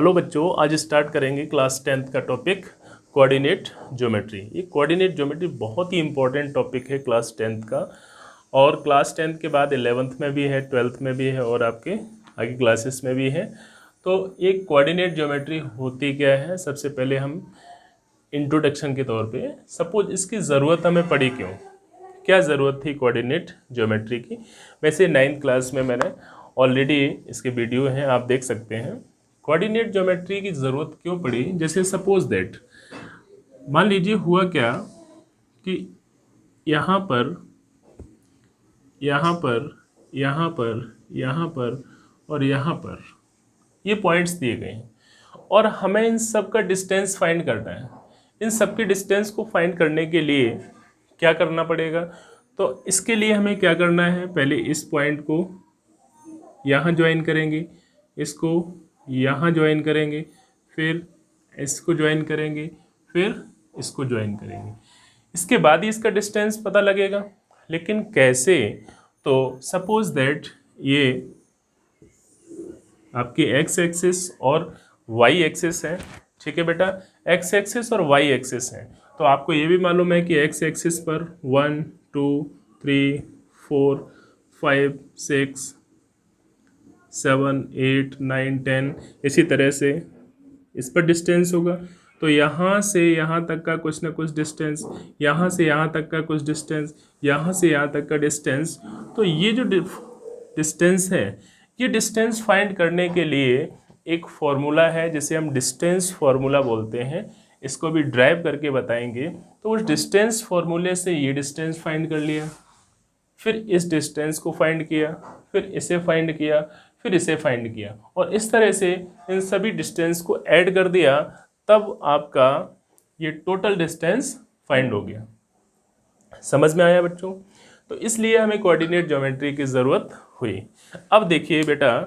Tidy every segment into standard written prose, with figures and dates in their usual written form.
Hello बच्चों, आज start करेंगे क्लास 10th का टॉपिक कोऑर्डिनेट ज्योमेट्री। ये कोऑर्डिनेट ज्योमेट्री बहुत ही इंपॉर्टेंट टॉपिक है क्लास 10th का, और क्लास 10th के बाद 11th में भी है, 12th में भी है और आपके आगे क्लासेस में भी है। तो एक कोऑर्डिनेट ज्योमेट्री होती क्या है, सबसे पहले हम इंट्रोडक्शन के तौर पे सपोज इसकी ज़रूरत हमें पड़ी क्यों, क्या ज़रूरत थी कोऑर्डिनेट ज्योमेट्री की। वैसे 9th क्लास में मैंने ऑलरेडी इसके वीडियो हैं, आप देख सकते हैं। कोऑर्डिनेट ज्योमेट्री की ज़रूरत क्यों पड़ी, जैसे सपोज दैट मान लीजिए हुआ क्या कि यहाँ पर यहाँ पर यहाँ पर यहाँ पर और यहाँ पर ये पॉइंट्स दिए गए हैं और हमें इन सब का डिस्टेंस फाइंड करना है। इन सब के डिस्टेंस को फाइंड करने के लिए क्या करना पड़ेगा, तो इसके लिए हमें क्या करना है, पहले इस पॉइंट को यहाँ ज्वाइन करेंगे, इसको यहाँ ज्वाइन करेंगे, फिर इसको ज्वाइन करेंगे, फिर इसको ज्वाइन करेंगे। इसके बाद ही इसका डिस्टेंस पता लगेगा। लेकिन कैसे, तो सपोज दैट ये आपकी एक्स एक्सिस और वाई एक्सिस है, ठीक है बेटा, एक्स एक्सिस और वाई एक्सिस है। तो आपको ये भी मालूम है कि एक्स एक्सिस पर 1 2 3 4 5 6 7 8 9 10 इसी तरह से इस पर डिस्टेंस होगा। तो यहाँ से यहाँ तक का कुछ ना कुछ डिस्टेंस, यहाँ से यहाँ तक का कुछ डिस्टेंस, यहाँ से यहाँ तक का डिस्टेंस। तो ये जो डिस्टेंस है, ये डिस्टेंस फाइंड करने के लिए एक फॉर्मूला है जिसे हम डिस्टेंस फार्मूला बोलते हैं। इसको भी ड्राइव करके बताएंगे। तो उस डिस्टेंस फार्मूले से ये डिस्टेंस फाइंड कर लिया, फिर इस डिस्टेंस को फाइंड किया, फिर इसे फाइंड किया, फिर इसे फाइंड किया, और इस तरह से इन सभी डिस्टेंस को ऐड कर दिया, तब आपका ये टोटल डिस्टेंस फाइंड हो गया। समझ में आया बच्चों? तो इसलिए हमें कोऑर्डिनेट ज्योमेट्री की ज़रूरत हुई। अब देखिए बेटा,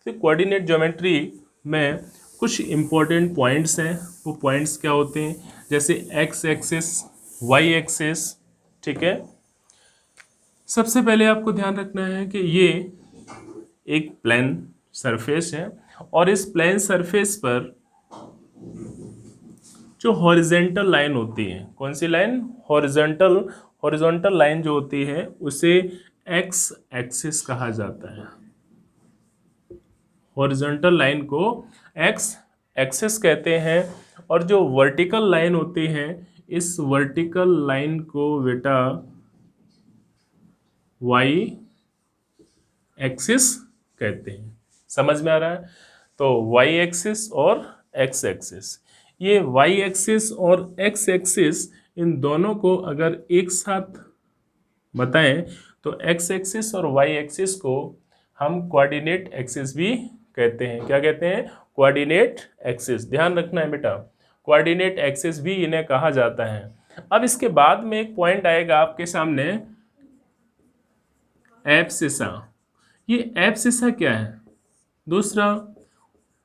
तो कोऑर्डिनेट ज्योमेट्री में कुछ इम्पोर्टेंट पॉइंट्स हैं। वो पॉइंट्स क्या होते हैं, जैसे एक्स एक्सिस, वाई एक्सिस, ठीक है। सबसे पहले आपको ध्यान रखना है कि ये एक प्लेन सरफेस है और इस प्लेन सरफेस पर जो हॉरिजेंटल लाइन होती है, कौन सी लाइन, हॉरिजॉन्टल लाइन जो होती है उसे एक्स एक्सिस कहा जाता है। हॉरिजॉन्टल लाइन को एक्स एक्सिस कहते हैं, और जो वर्टिकल लाइन होती है, इस वर्टिकल लाइन को बेटा वाई एक्सिस कहते हैं। समझ में आ रहा है? तो वाई एक्सिस और एक्स एक्सिस, ये वाई एक्सिस और एक्स एक्सिस, इन दोनों को अगर एक साथ बताएं तो एक्स एक्सिस और वाई एक्सिस को हम कोऑर्डिनेट एक्सिस भी कहते हैं। क्या कहते हैं? Coordinate axis. ध्यान रखना है बेटा, कोऑर्डिनेट एक्सिस भी इन्हें कहा जाता है। अब इसके बाद में एक पॉइंट आएगा आपके सामने, एब्सिसा। ये एब्सिसा क्या है? दूसरा,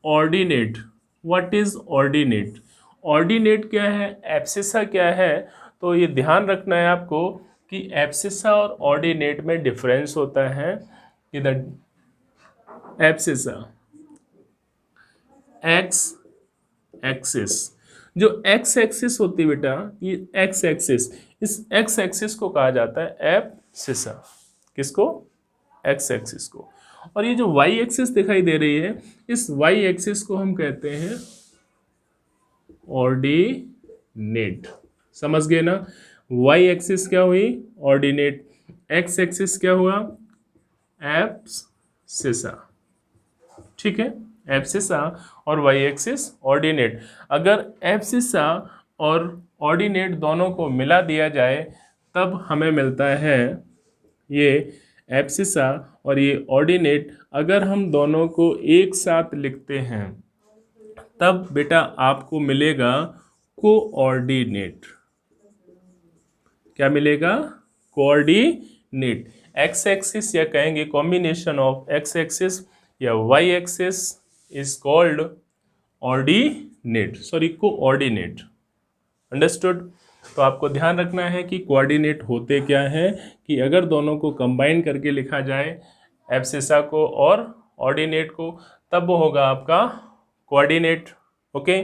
ordinate. What is ordinate? Ordinate क्या है, एब्सिसा क्या है? तो ये ध्यान रखना है आपको कि एब्सिसा और ऑर्डिनेट में डिफरेंस होता है। इधर एब्सिसा एक्स एक्सिस, जो एक्स एक्सिस होती है बेटा, ये एक्स एक्सिस, इस एक्स एक्सिस को कहा जाता है एब्सिसा। किसको? एक्स एक्सिस को। और ये जो वाई एक्सिस दिखाई दे रही है, इस वाई एक्सिस को हम कहते हैं ऑर्डिनेट। समझ गए ना? वाई एक्सिस क्या हुई? ऑर्डिनेट। एक्स एक्सिस क्या हुआ? एब्सिसा। ठीक है, एब्सिसा और वाई एक्सिस ऑर्डिनेट। अगर एब्सिसा और ऑर्डिनेट दोनों को मिला दिया जाए तब हमें मिलता है ये एब्सिसा और ये ऑर्डिनेट। अगर हम दोनों को एक साथ लिखते हैं तब बेटा आपको मिलेगा कोऑर्डिनेट। क्या मिलेगा? कोऑर्डिनेट। एक्स एक्सिस, या कहेंगे कॉम्बिनेशन ऑफ एक्स एक्सिस या y axis is called ordinate, sorry coordinate. Understood? तो आपको ध्यान रखना है कि कोऑर्डिनेट होते क्या हैं, कि अगर दोनों को कंबाइन करके लिखा जाए, एब्सिसा को और ऑर्डिनेट को, तब वो होगा आपका coordinate. Okay,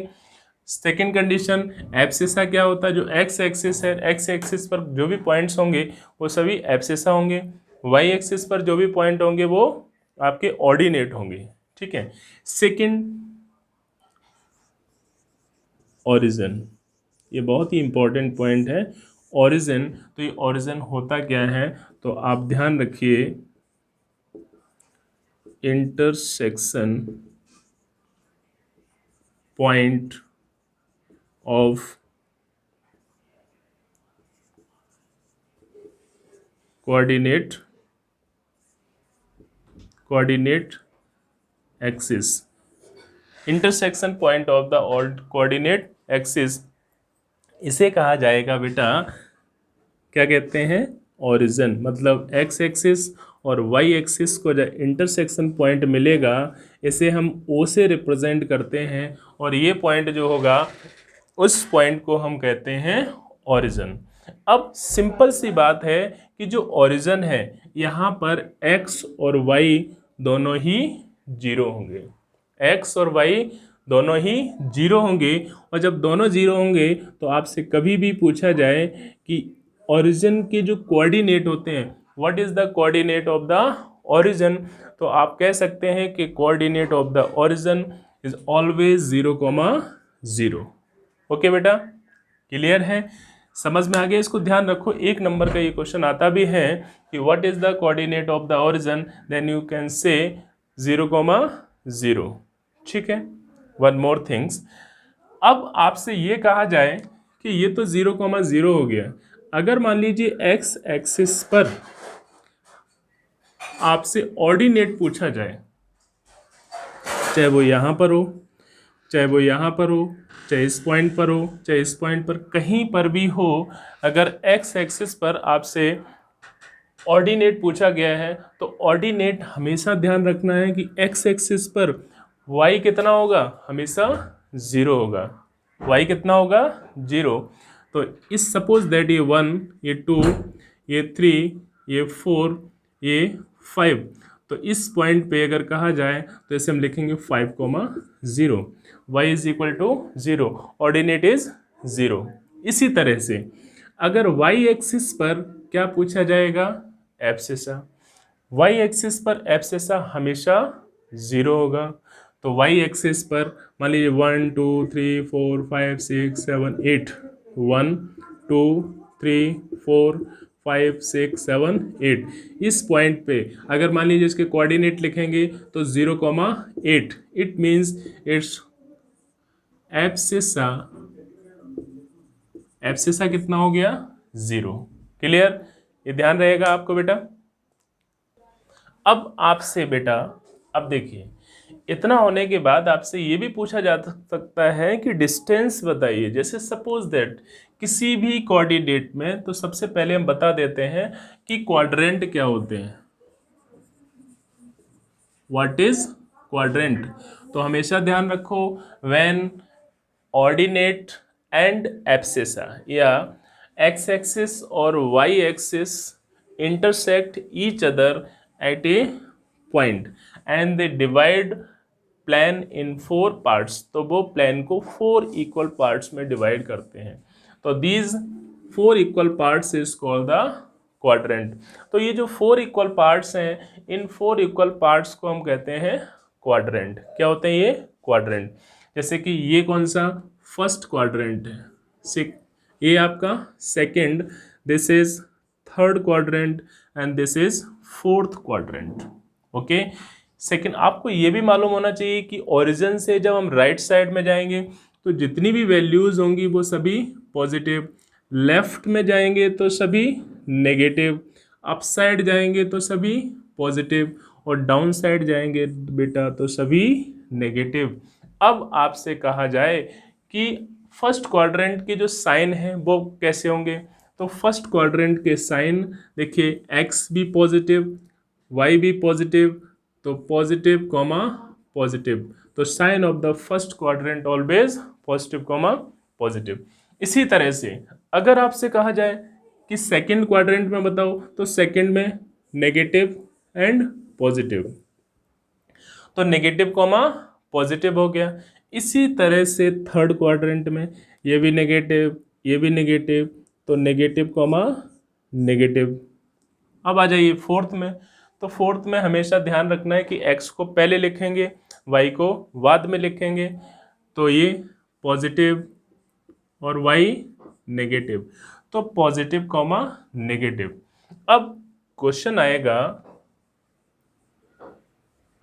second condition abscissa क्या होता है, जो एक्स एक्सिस है, एक्स एक्सिस पर जो भी पॉइंट्स होंगे वो सभी एब्सिसा होंगे, वाई एक्सिस पर जो भी पॉइंट होंगे वो आपके ऑर्डिनेट होंगे। ठीक है। सेकेंड, ओरिजिन, ये बहुत ही इंपॉर्टेंट पॉइंट है, ओरिजिन। तो ये ओरिजिन होता क्या है, तो आप ध्यान रखिए, intersection point of coordinate axis, intersection point of the coordinate axis, इसे कहा जाएगा बेटा, क्या कहते हैं, ओरिजिन। मतलब एक्स एक्सिस और वाई एक्सिस को जब इंटरसेक्शन पॉइंट मिलेगा, इसे हम ओ से रिप्रेजेंट करते हैं, और ये पॉइंट जो होगा उस पॉइंट को हम कहते हैं ओरिजिन। अब सिंपल सी बात है कि जो ओरिजिन है यहाँ पर एक्स और वाई दोनों ही जीरो होंगे, एक्स और वाई दोनों ही जीरो होंगे। और जब दोनों जीरो होंगे तो आपसे कभी भी पूछा जाए कि ओरिजिन के जो कोऑर्डिनेट होते हैं, what is the coordinate of the origin, तो आप कह सकते हैं कि coordinate of the origin is always 0,0। Okay बेटा, क्लियर है, समझ में आ गया। इसको ध्यान रखो, एक नंबर का ये क्वेश्चन आता भी है कि what is the coordinate of the origin, then you can say 0,0। ठीक है। वन मोर थिंग्स, अब आपसे ये कहा जाए कि ये तो 0,0 हो गया, अगर मान लीजिए एक्स एक्सिस पर आपसे ऑर्डिनेट पूछा जाए, चाहे वो यहाँ पर हो, चाहे वो यहाँ पर हो, चाहे इस पॉइंट पर हो, चाहे इस पॉइंट पर, कहीं पर भी हो, अगर एक्स एक्सिस पर आपसे ऑर्डिनेट पूछा गया है तो ऑर्डिनेट हमेशा ध्यान रखना है कि एक्स एक्सिस पर y कितना होगा, हमेशा 0 होगा, y कितना होगा, 0। तो इस सपोज दैट ये 1, ये 2, ये 3, ये 4, ये 5, तो इस पॉइंट पे अगर कहा जाए तो इसे हम लिखेंगे 5,0, y is equal to 0, ordinate is 0। इसी तरह से अगर y एक्सिस पर क्या पूछा जाएगा, एब्सिसा, y एक्सिस पर एब्सिसा हमेशा 0 होगा। तो y एक्सिस पर मान लीजिए 1 2 3 4 5 6 7 8, 1 2 3 4 5 6 7 8, इस पॉइंट पे अगर मान लीजिए इसके कोऑर्डिनेट लिखेंगे तो 0,8, it means it's abscissa, abscissa कितना हो गया, 0। क्लियर, ये ध्यान रहेगा आपको बेटा। अब आपसे बेटा, अब देखिए, इतना होने के बाद आपसे ये भी पूछा जा सकता है कि डिस्टेंस बताइए। जैसे सपोज दैट किसी भी कोऑर्डिनेट में, तो सबसे पहले हम बता देते हैं कि क्वाड्रेंट क्या होते हैं, व्हाट इज क्वाड्रेंट। तो हमेशा ध्यान रखो, व्हेन ऑर्डिनेट एंड एब्सिसा या एक्स एक्सिस और y axis intersect each other at a point and they divide plane in 4 parts, तो वो प्लेन को 4 इक्वल पार्ट्स में डिवाइड करते हैं। तो these 4 equal parts is called the quadrant. तो ये जो 4 इक्वल पार्ट्स हैं, इन 4 इक्वल पार्ट्स को हम कहते हैं क्वाड्रेंट। क्या होते हैं ये, क्वाड्रेंट। जैसे कि ये कौन सा, फर्स्ट क्वाड्रेंट है, ये आपका second, this is third quadrant and this is fourth quadrant. Okay, second, आपको ये भी मालूम होना चाहिए कि ओरिजिन से जब हम राइट साइड में जाएंगे तो जितनी भी वैल्यूज होंगी वो सभी पॉजिटिव, लेफ्ट में जाएंगे तो सभी नेगेटिव, अप साइड जाएंगे तो सभी पॉजिटिव, और डाउन साइड जाएंगे बेटा तो सभी नेगेटिव। अब आपसे कहा जाए कि फर्स्ट क्वाड्रेंट के जो साइन हैं वो कैसे होंगे, तो फर्स्ट क्वाड्रेंट के साइन देखिए, एक्स भी पॉजिटिव, वाई भी पॉजिटिव, तो पॉजिटिव कॉमा पॉजिटिव, तो sign of the first quadrant always positive comma positive. इसी तरह से अगर आपसे कहा जाए कि सेकंड क्वाड्रेंट में बताओ, तो सेकंड में नेगेटिव एंड पॉजिटिव, तो नेगेटिव कॉमा पॉजिटिव हो गया। इसी तरह से थर्ड क्वाड्रेंट में ये भी नेगेटिव, ये भी नेगेटिव, तो नेगेटिव कॉमा नेगेटिव। अब आ जाइए फोर्थ में। तो फोर्थ में हमेशा ध्यान रखना है कि x को पहले लिखेंगे, y को बाद में लिखेंगे। तो ये पॉजिटिव और y नेगेटिव, तो पॉजिटिव कॉमा नेगेटिव। अब क्वेश्चन आएगा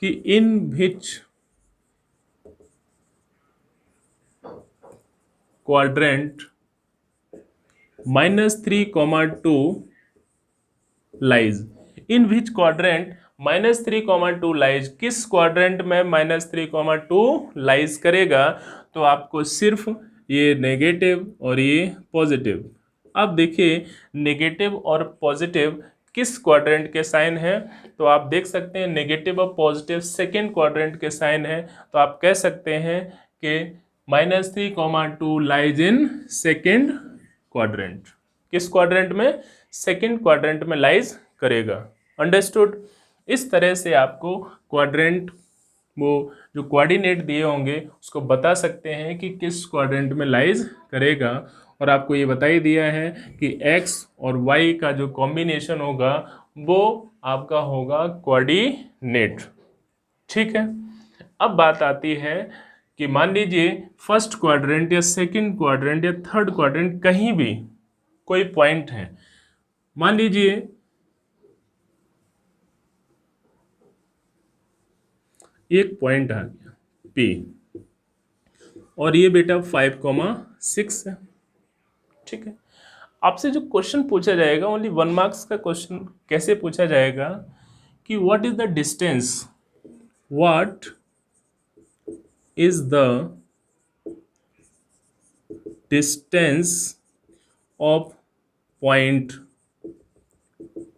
कि in which quadrant -3, 2 lies, in which quadrant -3, 2 lies, किस क्वाड्रेंट में -3, 2 लाइज करेगा। तो आपको सिर्फ ये नेगेटिव और ये पॉजिटिव। अब देखिए नेगेटिव और पॉजिटिव किस क्वाड्रेंट के साइन है, तो आप देख सकते हैं नेगेटिव और पॉजिटिव सेकेंड क्वाड्रेंट के साइन है। तो आप कह सकते हैं कि -3, 2 लाइज इन सेकेंड क्वाड्रेंट। किस क्वाड्रेंट में? सेकेंड क्वाड्रेंट में लाइज करेगा। अंडरस्टूड। इस तरह से आपको क्वाड्रेंट, वो जो कोऑर्डिनेट दिए होंगे उसको बता सकते हैं कि किस क्वाड्रेंट में लाइज करेगा। और आपको ये बता ही दिया है कि x और y का जो कॉम्बिनेशन होगा वो आपका होगा कोऑर्डिनेट। ठीक है। अब बात आती है कि मान लीजिए फर्स्ट क्वाड्रेंट या सेकंड क्वाड्रेंट या थर्ड क्वाड्रेंट कहीं भी कोई पॉइंट है। मान लीजिए एक पॉइंट आ गया P और ये बेटा 5, 6 है। ठीक है। आपसे जो क्वेश्चन पूछा जाएगा ओनली 1 मार्क्स का क्वेश्चन कैसे पूछा जाएगा कि what is the distance, what is the distance of point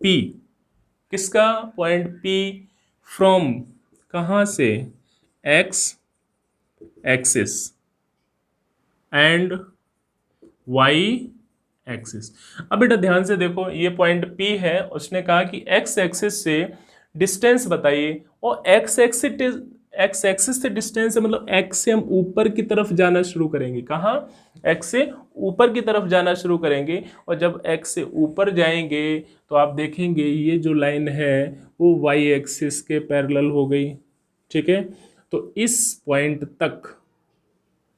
P, किसका? पॉइंट P फ्रॉम, कहाँ से? x axis and y axis. अब बेटा ध्यान से देखो, ये पॉइंट P है, उसने कहा कि x एक्सिस से डिस्टेंस बताइए, और x एक्सिस से डिस्टेंस है मतलब x से हम ऊपर की तरफ जाना शुरू करेंगे। कहाँ? x से ऊपर की तरफ जाना शुरू करेंगे, और जब x से ऊपर जाएंगे तो आप देखेंगे ये जो लाइन है वो y एक्सिस के पैरेलल हो गई। ठीक है। तो इस पॉइंट तक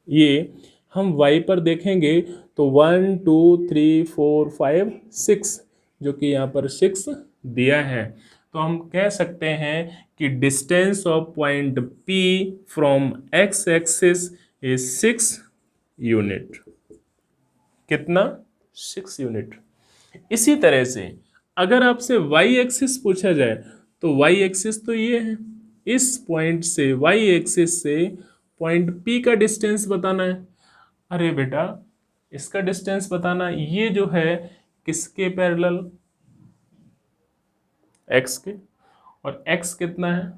ये हम y पर देखेंगे तो 1 2 3 4 5 6, जो कि यहाँ पर 6 दिया है। तो हम कह सकते हैं कि distance of point P from x axis is 6 unit. कितना? 6 यूनिट। इसी तरह से अगर आपसे y एक्सिस पूछा जाए तो y एक्सिस तो ये है, इस पॉइंट से y एक्सिस से पॉइंट P का डिस्टेंस बताना है। अरे बेटा इसका डिस्टेंस बताना, ये जो है किसके पैरेलल? x के, और x कितना है?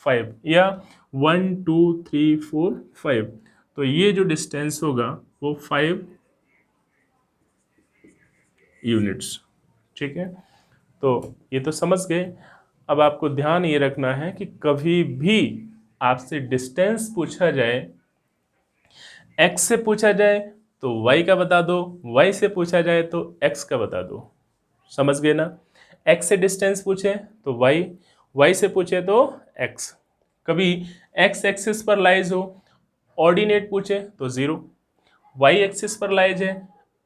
5, या 1 2 3 4 5। तो ये जो डिस्टेंस होगा वो 5 यूनिट्स। ठीक है। तो ये तो समझ गए। अब आपको ध्यान ये रखना है कि कभी भी आपसे डिस्टेंस पूछा जाए, x से पूछा जाए तो y का बता दो, y से पूछा जाए तो x का बता दो। समझ गए ना? x से डिस्टेंस पूछे तो y, y से पूछे तो x। कभी x एक्सिस पर लाइज हो, ऑर्डिनेट पूछे तो 0, y एक्सिस पर लाइज है,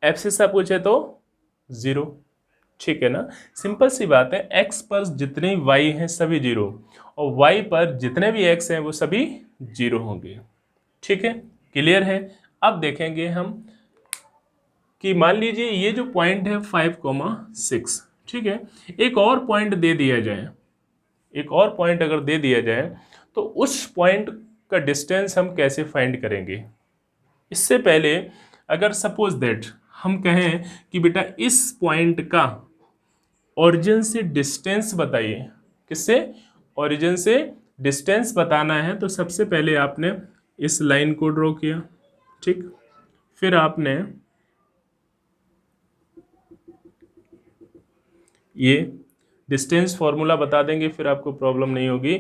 एब्सिसा पूछे तो 0। ठीक है ना? सिंपल सी बात है, x पर जितने y हैं सभी 0, और y पर जितने भी x हैं वो सभी 0 होंगे। ठीक है, क्लियर है? अब देखेंगे हम कि मान लीजिए ये जो पॉइंट है 5, 6, ठीक है, एक और पॉइंट दे दिया जाए, एक और पॉइंट अगर दे दिया जाए तो उस पॉइंट का डिस्टेंस हम कैसे फाइंड करेंगे? इससे पहले अगर सपोज दैट हम कहें कि बेटा इस पॉइंट का ओरिजिन से डिस्टेंस बताइए, किससे? ओरिजिन से डिस्टेंस बताना है, तो सबसे पहले आपने इस लाइन को ड्रॉ किया। ठीक, फिर आपने ये डिस्टेंस फॉर्मूला बता देंगे, फिर आपको प्रॉब्लम नहीं होगी।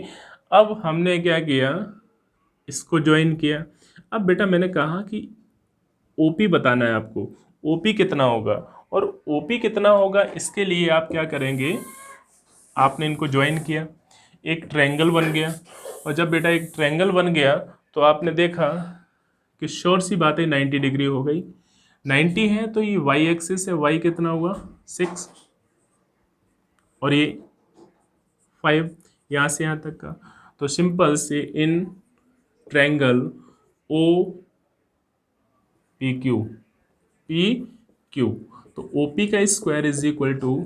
अब हमने क्या किया, इसको ज्वाइन किया। अब बेटा मैंने कहा कि ओपी बताना है आपको, ओपी कितना होगा, और ओपी कितना होगा इसके लिए आप क्या करेंगे, आपने इनको ज्वाइन किया, एक ट्रायंगल बन गया, और जब बेटा एक ट्रायंगल बन गया तो आपने देखा कि श्योर सी बात है 90 डिग्री हो गई, 90 है तो ये वाई एक्सिस है, वाई कितना हुआ 6 और ये 5, यहाँ से यहाँ तक का। तो सिंपल से in triangle O P Q, तो ओ पी का square is equal to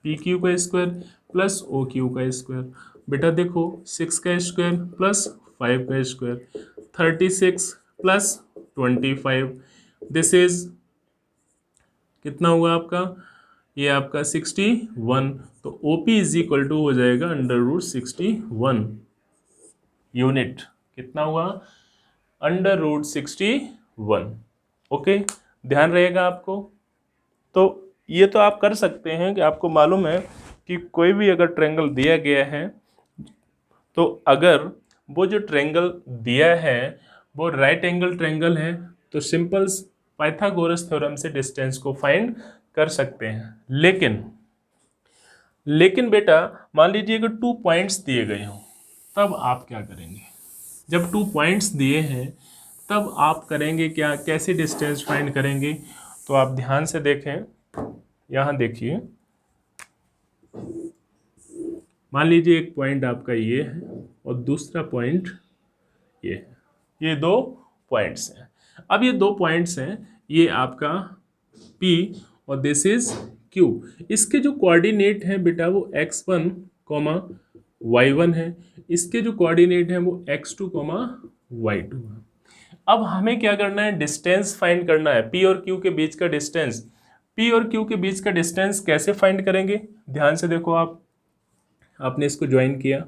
P Q का स्क्वायर प्लस ओ क्यू का स्क्वायर। बेटा देखो 6 का स्क्वायर प्लस 5 का स्क्वायर, 36 प्लस 25, दिस इज कितना हुआ आपका, ये आपका 61। तो O P is equal to हो जाएगा √61 यूनिट। कितना हुआ, √61। ओके, ध्यान रहेगा आपको। तो ये तो आप कर सकते हैं कि आपको मालूम है कि कोई भी अगर ट्रायंगल दिया गया है तो अगर वो जो ट्रायंगल दिया है वो राइट एंगल ट्रायंगल है तो सिंपल पाइथागोरस थ्योरम से डिस्टेंस को फाइंड कर सकते हैं। लेकिन बेटा मान लीजिए कि 2 पॉइंट्स दिए गए हों, तब आप क्या करेंगे। जब 2 पॉइंट्स दिए हैं तब आप करेंगे क्या, कैसे डिस्टेंस फाइंड करेंगे। तो आप ध्यान से देखें, यहाँ देखिए, मान लीजिए एक पॉइंट आपका ये है और दूसरा पॉइंट ये है, ये 2 पॉइंट्स हैं। अब ये 2 पॉइंट्स हैं, ये आपका P और दिस इज Q। इसके जो कोऑर्डिनेट हैं बेटा वो x1, y1 है, इसके जो कोऑर्डिनेट हैं वो x2, y2 है। अब हमें क्या करना है, डिस्टेंस फाइंड करना है, P और Q के बीच का डिस्टेंस। P और Q के बीच का डिस्टेंस कैसे फाइंड करेंगे, ध्यान से देखो आपने इसको ज्वाइन किया,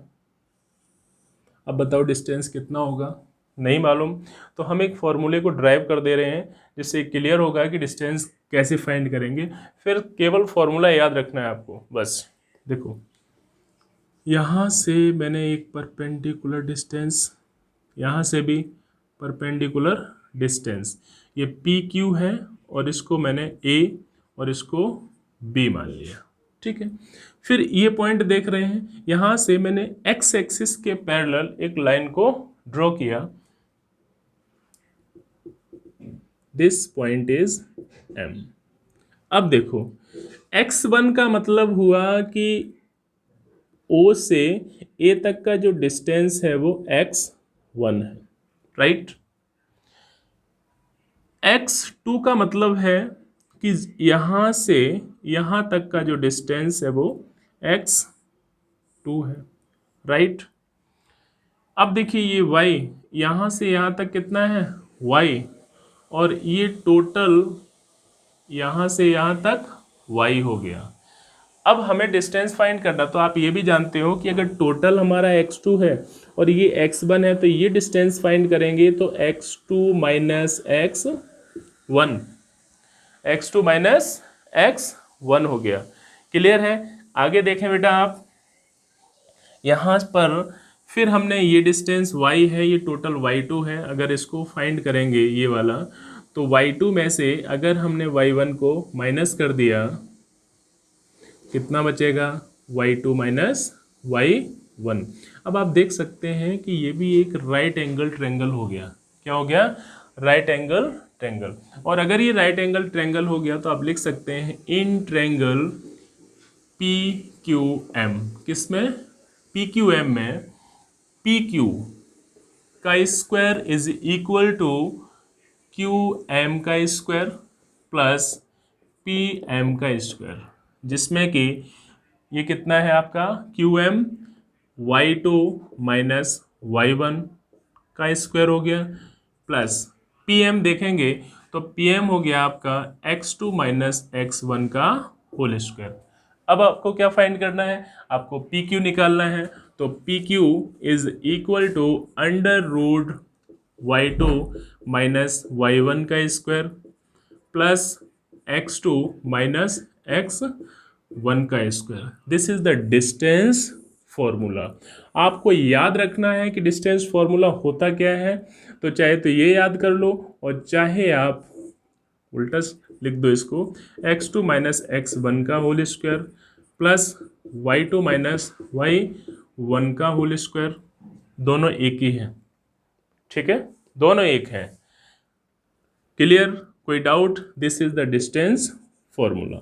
अब बताओ डिस्टेंस कितना होगा, नहीं मालूम, तो हम एक फॉर्मूले को ड्राइव कर दे रहे हैं जिससे क्लियर होगा कि डिस्टेंस कैसे फाइंड करेंगे। फिर केवल फॉर्मूला याद रखना है आपको बस। देखो यहाँ से मैंने एक परपेंडिकुलर डिस्टेंस, यहाँ से भी परपेंडिकुलर डिस्टेंस, ये पी क्यू है और इसको मैंने ए और इसको बी मान लिया, ठीक है। फिर ये पॉइंट देख रहे हैं, यहाँ से मैंने एक्स एक्सिस के पैरेलल एक लाइन को ड्रॉ किया, दिस पॉइंट इज M। अब देखो x1 का मतलब हुआ कि O से A तक का जो डिस्टेंस है वो x1 है, राइट। x2 का मतलब है कि यहाँ से यहाँ तक का जो डिस्टेंस है वो x2 है, राइट। अब देखिए ये y यहाँ से यहाँ तक कितना है y, और ये टोटल यहाँ से यहाँ तक y हो गया। अब हमें डिस्टेंस फाइंड करना, तो आप ये भी जानते हो कि अगर टोटल हमारा x2 है और ये x1 है तो ये डिस्टेंस फाइंड करेंगे तो x2 minus x1, x2 minus x1 हो गया। क्लियर है, आगे देखें बेटा आप, यहाँ पर फिर हमने ये डिस्टेंस y है, ये टोटल y2 है, अगर इसको फाइंड करेंगे ये वाला, तो y2 में से अगर हमने y1 को माइनस कर दिया कितना बचेगा, y2 माइनस y1। अब आप देख सकते हैं कि ये भी एक राइट एंगल ट्रायंगल हो गया। क्या हो गया, राइट एंगल ट्रायंगल। और अगर ये राइट एंगल ट्रायंगल हो गया तो आप लिख सकते हैं in triangle P Q M, किसमें, पी क्यू एम में पी क्यू का square is equal to Q M का स्क्वायर प्लस पी एम का स्क्वायर, जिसमें कि ये कितना है आपका Q M y2 minus y1 का स्क्वायर हो गया, प्लस पी एम देखेंगे तो पी एम हो गया आपका x2 माइनस x1 का होल स्क्वायर। अब आपको क्या फाइंड करना है, आपको पी क्यू निकालना है, तो P Q is equal to √y2 minus y1 का square plus x2 minus x1 का square, this is the distance formula. आपको याद रखना है कि डिस्टेंस फॉर्मूला होता क्या है, तो चाहे तो ये याद कर लो और चाहे आप उल्टा लिख दो इसको, x2 माइनस x1 का whole square plus y2 minus y1 का होल स्क्वायर, दोनों एक ही है। ठीक है, दोनों एक है। क्लियर? कोई doubt? This is the distance formula.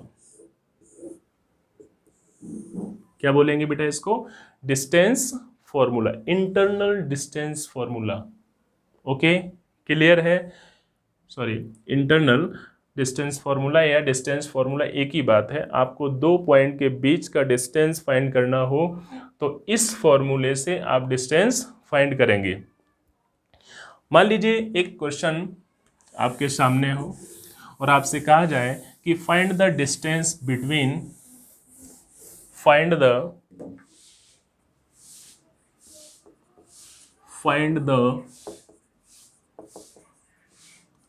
क्या बोलेंगे बेटा इसको? Distance formula, internal distance formula. Okay, clear है? सॉरी, इंटरनल डिस्टेंस फॉर्मूला या डिस्टेंस फॉर्मूला एक ही बात है। आपको दो पॉइंट के बीच का डिस्टेंस फाइंड करना हो तो इस फॉर्मूले से आप डिस्टेंस फाइंड करेंगे। मान लीजिए एक क्वेश्चन आपके सामने हो और आपसे कहा जाए कि find the distance between, find the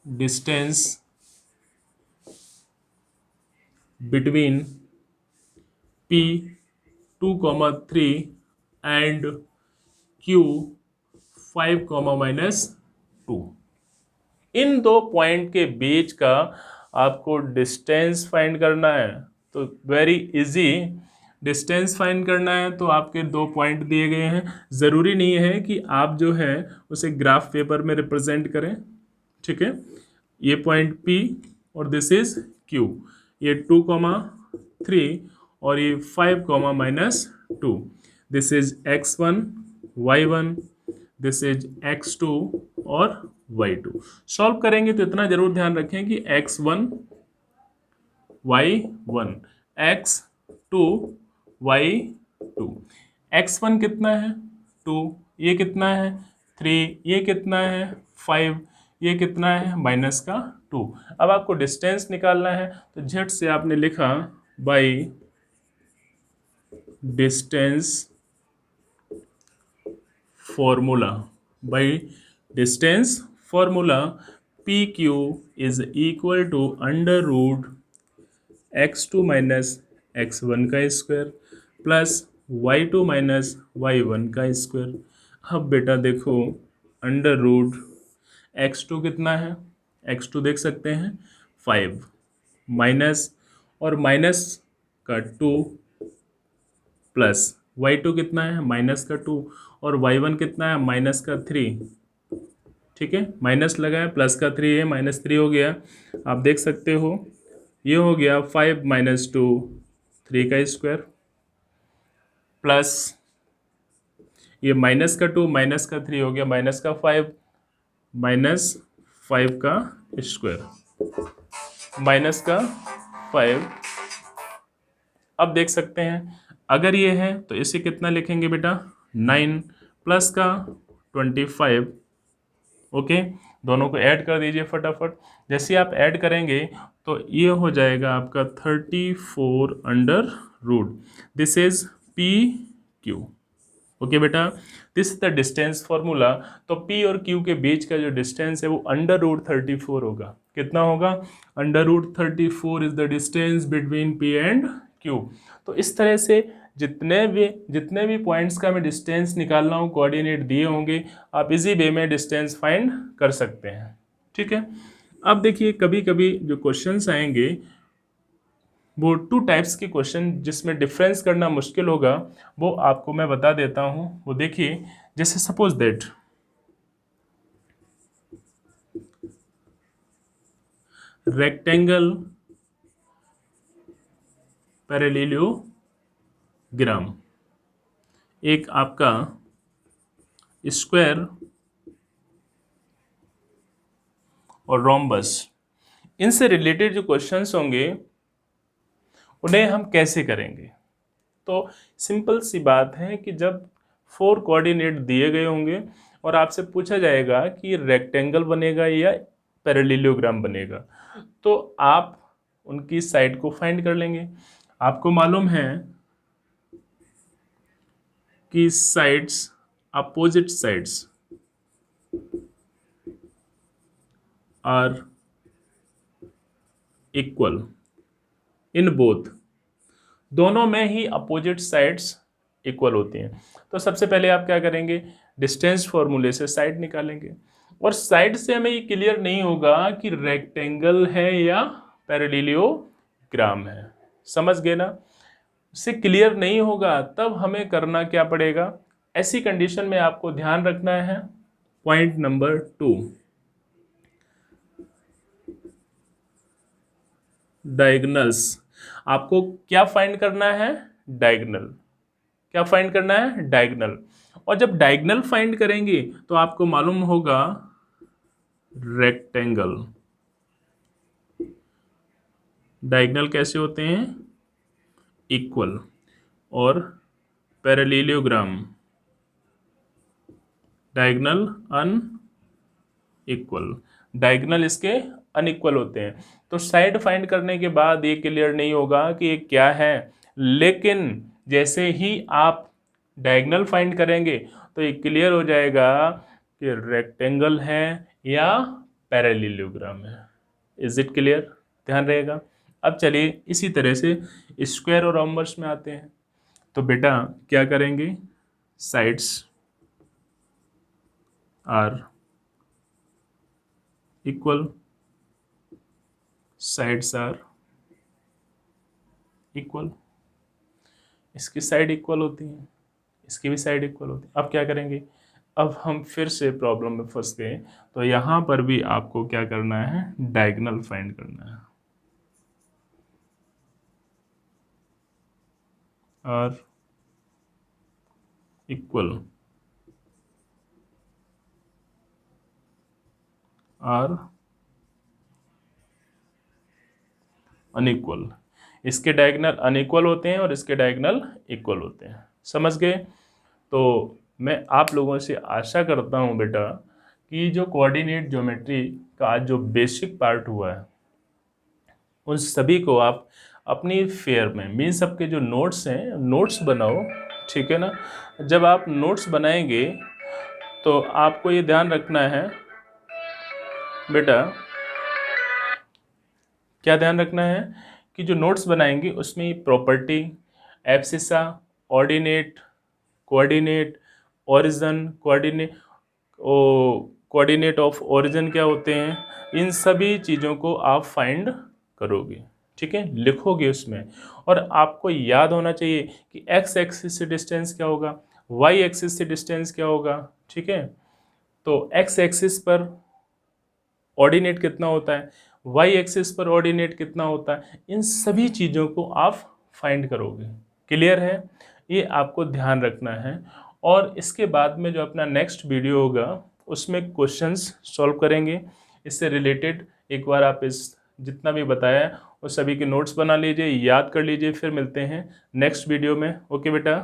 distance between P 2,3 and Q 5,-2। इन दो पॉइंट के बीच का आपको डिस्टेंस फाइंड करना है। तो वेरी इजी, डिस्टेंस फाइंड करना है तो आपके दो पॉइंट दिए गए हैं। ज़रूरी नहीं है कि आप जो है उसे ग्राफ पेपर में रिप्रेजेंट करें। ठीक है, ये पॉइंट P और दिस इज Q, ये 2,3 और ये 5,-2। This is x1 y1, this is x2 और y2। सॉल्व करेंगे तो इतना जरूर ध्यान रखें कि x1 y1, x2 y2। x1 कितना है? 2, ये कितना है? 3, ये कितना है? 5, ये कितना है? माइनस का 2। अब आपको डिस्टेंस निकालना है तो झट से आपने लिखा by distance formula, by distance formula PQ is equal to under root x2 minus x1 का square plus y2 minus y1 का स्क्वायर। अब बेटा देखो, अंडर रूट x2 कितना है? x2 देख सकते हैं 5, माइनस और माइनस का 2 प्लस y2 कितना है? माइनस का 2 और y1 कितना है? माइनस का 3। ठीक है, माइनस लगा है, प्लस का 3 है, माइनस 3 हो गया। आप देख सकते हो ये हो गया 5 माइनस 2, 3 का स्क्वायर प्लस ये माइनस का 2 माइनस का 3 हो गया माइनस का 5, माइनस 5 का स्क्वायर, माइनस का 5। अब देख सकते हैं अगर ये है तो इसे कितना लिखेंगे बेटा? 9 प्लस का 25। ओके, दोनों को ऐड कर दीजिए फटाफट। जैसे आप ऐड करेंगे तो ये हो जाएगा आपका 34 under root, this is PQ। Okay बेटा, this is the distance formula. तो P और Q के बीच का जो डिस्टेंस है वो अंडर रूट 34 होगा। कितना होगा? Under root 34 is the distance between P and Q। तो इस तरह से जितने भी पॉइंट्स का मैं डिस्टेंस निकालना हूँ, कोऑर्डिनेट दिए होंगे, आप इजी वे में डिस्टेंस फाइंड कर सकते हैं। ठीक है, अब देखिए कभी कभी जो क्वेश्चंस आएंगे वो 2 टाइप्स के क्वेश्चन जिसमें डिफरेंस करना मुश्किल होगा, वो आपको मैं बता देता हूँ। वो देखिए, जैसे सपोज दैट रेक्टेंगल पैरेललोग्राम, एक आपका स्क्वायर और रोम्बस, इनसे रिलेटेड जो क्वेश्चंस होंगे उन्हें हम कैसे करेंगे? तो सिंपल सी बात है कि जब 4 कोऑर्डिनेट दिए गए होंगे और आपसे पूछा जाएगा कि रेक्टेंगल बनेगा या पैरेललोग्राम बनेगा, तो आप उनकी साइड को फाइंड कर लेंगे। आपको मालूम है कि sides, opposite sides are equal in both, दोनों में ही अपोजिट साइड्स इक्वल होती हैं। तो सबसे पहले आप क्या करेंगे, डिस्टेंस फॉर्मूले से साइड निकालेंगे, और साइड से हमें ये क्लियर नहीं होगा कि रेक्टेंगल है या पैरेललोग्राम है। समझ गए ना? इससे क्लियर नहीं होगा तब हमें करना क्या पड़ेगा, ऐसी कंडीशन में आपको ध्यान रखना है पॉइंट नंबर 2, डायगोनल्स। आपको क्या फाइंड करना है, डायगोनल। क्या फाइंड करना है, डायगोनल। और जब डायगोनल फाइंड करेंगे तो आपको मालूम होगा रेक्टेंगल। डायगोनल कैसे होते हैं, इक्वल, और पैरेललोग्राम डायगोनल अनइक्वल। डायगोनल इसके अनइक्वल होते हैं। तो साइड फाइंड करने के बाद ये क्लियर नहीं होगा कि ये क्या है, लेकिन जैसे ही आप डायगोनल फाइंड करेंगे तो ये क्लियर हो जाएगा कि रेक्टेंगल है या पैरेललोग्राम है। Is it clear? ध्यान रहेगा। अब चलिए इसी तरह से स्क्वायर और रोम्बस में आते हैं। तो बेटा क्या करेंगे, sides are equal, sides are equal. इसकी साइड इक्वल होती है, इसकी भी साइड इक्वल होती है। अब क्या करेंगे, अब हम फिर से प्रॉब्लम में फंस गए। तो यहाँ पर भी आपको क्या करना है, डायगोनल फाइंड करना है। Are equal, are unequal. इसके डायगोनल अनइक्वल होते हैं और इसके डायगोनल इक्वल होते हैं। समझ गए? तो मैं आप लोगों से आशा करता हूं बेटा कि जो कोऑर्डिनेट ज्योमेट्री का आज जो बेसिक पार्ट हुआ है उन सभी को आप अपनी फेयर में, मीन्स सबके जो नोट्स हैं नोट्स बनाओ, ठीक है ना। जब आप नोट्स बनाएंगे तो आपको ये ध्यान रखना है बेटा, क्या ध्यान रखना है कि जो नोट्स बनाएंगे उसमें property, abscissa, ordinate, coordinate, origin, coordinate of origin क्या होते हैं, इन सभी चीज़ों को आप फाइंड करोगे, ठीक है, लिखोगे उसमें। और आपको याद होना चाहिए कि एक्स एक्सिस से डिस्टेंस क्या होगा, वाई एक्सिस से डिस्टेंस क्या होगा, ठीक है। तो एक्स एक्सिस पर ऑर्डिनेट कितना होता है, वाई एक्सिस पर ऑर्डिनेट कितना होता है, इन सभी चीज़ों को आप फाइंड करोगे। क्लियर है? ये आपको ध्यान रखना है। और इसके बाद में जो अपना नेक्स्ट वीडियो होगा उसमें क्वेश्चंस सॉल्व करेंगे। इससे रिलेटेड एक बार आप इस जितना भी बताया वो सभी के नोट्स बना लीजिए, याद कर लीजिए। फिर मिलते हैं नेक्स्ट वीडियो में। ओके बेटा।